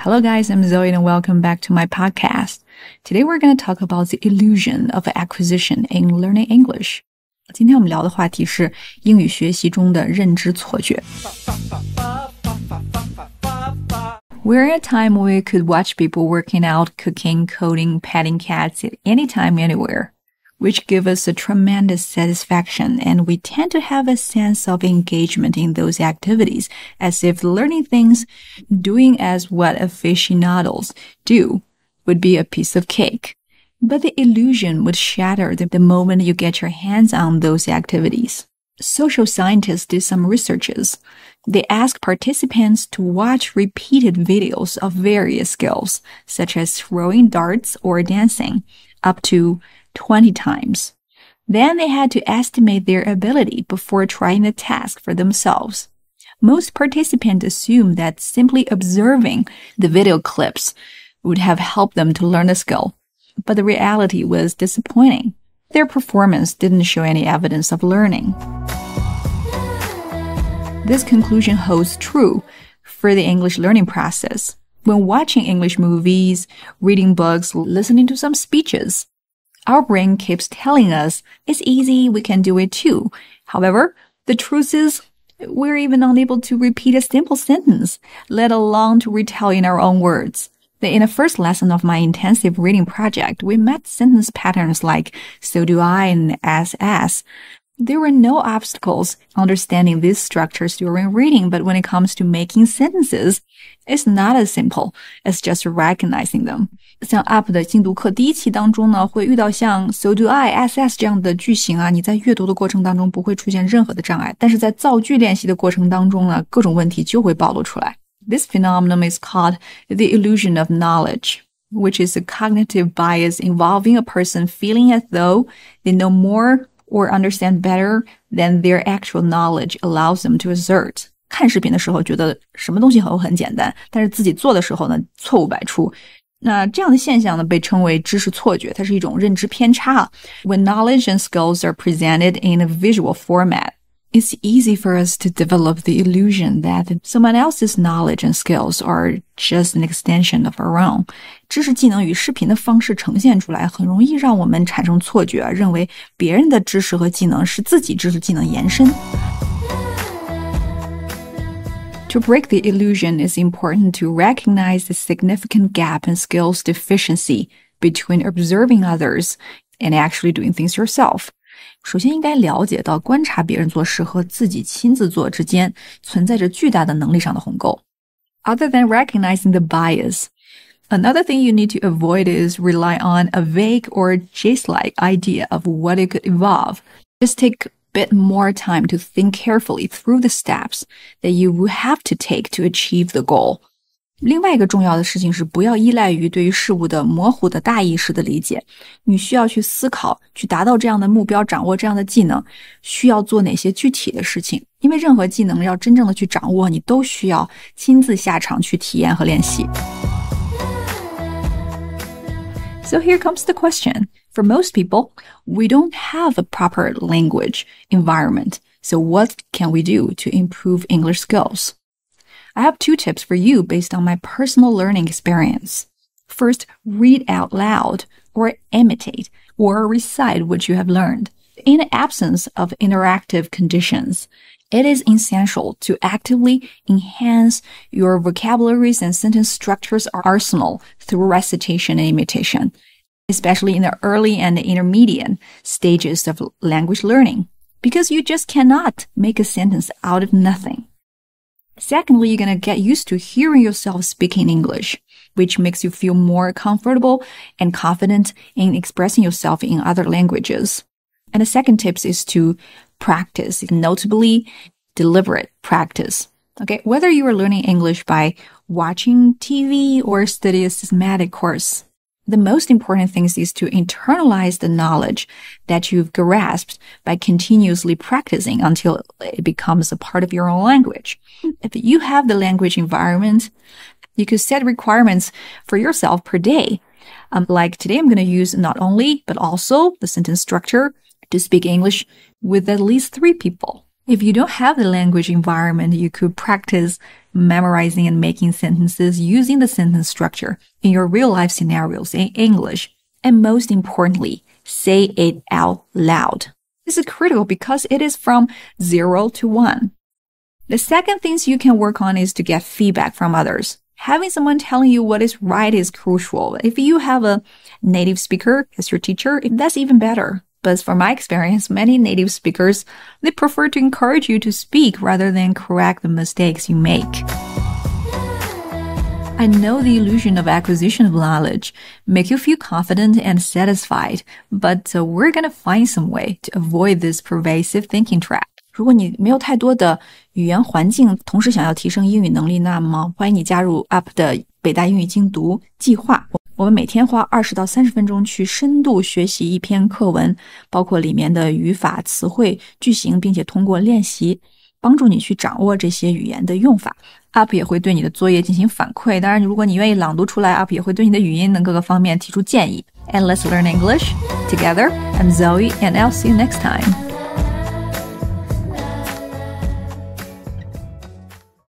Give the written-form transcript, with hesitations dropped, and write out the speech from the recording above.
Hello guys, I'm Zoe and welcome back to my podcast. Today we're going to talk about the illusion of acquisition in learning English. 今天我们聊的话题是英语学习中的认知错觉。We're in a time where we could watch people working out, cooking, coding, petting cats at any time, anywhere, which give us a tremendous satisfaction, and we tend to have a sense of engagement in those activities, as if learning things, doing as what aficionados do, would be a piece of cake. But the illusion would shatter the moment you get your hands on those activities. Social scientists did some researches. They asked participants to watch repeated videos of various skills, such as throwing darts or dancing, up to 20 times. Then they had to estimate their ability before trying the task for themselves. Most participants assumed that simply observing the video clips would have helped them to learn the skill. But the reality was disappointing. Their performance didn't show any evidence of learning. This conclusion holds true for the English learning process. When watching English movies, reading books, listening to some speeches, our brain keeps telling us, it's easy, we can do it too. However, the truth is, we're even unable to repeat a simple sentence, let alone to retell in our own words. In the first lesson of my intensive reading project, we met sentence patterns like, so do I and as. There were no obstacles understanding these structures during reading, but when it comes to making sentences, it's not as simple as just recognizing them. 像 UP 的精读课第一期当中呢，会遇到像 so do I, as 这样的句型啊，你在阅读的过程当中不会出现任何的障碍，但是在造句练习的过程当中呢，各种问题就会暴露出来。This phenomenon is called the illusion of knowledge, which is a cognitive bias involving a person feeling as though they know more or understand better than their actual knowledge allows them to assert. 看视频的时候觉得什么东西很简单，但是自己做的时候呢，错误百出。那这样的现象呢，被称为知识错觉，它是一种认知偏差。When knowledge and skills are presented in a visual format, it's easy for us to develop the illusion that someone else's knowledge and skills are just an extension of our own. 知识技能与视频的方式呈现出来，很容易让我们产生错觉，认为别人的知识和技能是自己知识技能延伸。To break the illusion, it's important to recognize the significant gap in skills deficiency between observing others and actually doing things yourself. 首先应该了解到观察别人做事和自己亲自做之间存在着巨大的能力上的鸿沟。Other than recognizing the bias, another thing you need to avoid is rely on a vague or gist-like idea of what it could involve. Just take a bit more time to think carefully through the steps that you will have to take to achieve the goal. 另外一个重要的事情是不要依赖于对于事物的模糊的大意识的理解，你需要去思考，去达到这样的目标，掌握这样的技能，需要做哪些具体的事情，因为任何技能要真正的去掌握，你都需要亲自下场去体验和练习。So here comes the question. For most people, we don't have a proper language environment. So what can we do to improve English skills? I have 2 tips for you based on my personal learning experience. First, read out loud or imitate or recite what you have learned. In the absence of interactive conditions, it is essential to actively enhance your vocabularies and sentence structures arsenal through recitation and imitation, especially in the early and intermediate stages of language learning, because you just cannot make a sentence out of nothing. Secondly, you're going to get used to hearing yourself speaking English, which makes you feel more comfortable and confident in expressing yourself in other languages. And the second tip is to practice, notably deliberate practice. Okay, whether you are learning English by watching TV or study a systematic course, the most important thing is to internalize the knowledge that you've grasped by continuously practicing until it becomes a part of your own language. If you have the language environment, you could set requirements for yourself per day. Like today, I'm going to use not only, but also the sentence structure to speak English with at least 3 people. If you don't have the language environment, you could practice memorizing and making sentences using the sentence structure in your real-life scenarios in English. And most importantly, say it out loud. This is critical because it is from 0 to 1. The second things you can work on is to get feedback from others. Having someone telling you what is right is crucial. If you have a native speaker as your teacher, that's even better. But from my experience, many native speakers, they prefer to encourage you to speak rather than correct the mistakes you make. I know the illusion of acquisition of knowledge make you feel confident and satisfied, but we're going to find some way to avoid this pervasive thinking trap. 如果你没有太多的语言环境，同时想要提升英语能力，那么欢迎你加入 UP 的北大英语精读计划。我们每天花20到30分钟去深度学习一篇课文，包括里面的语法、词汇、句型，并且通过练习帮助你去掌握这些语言的用法。UP 也会对你的作业进行反馈，当然如果你愿意朗读出来， UP 也会对你的语音等各个方面提出建议。And let's learn English together. I'm Zoe and I'll see you next time.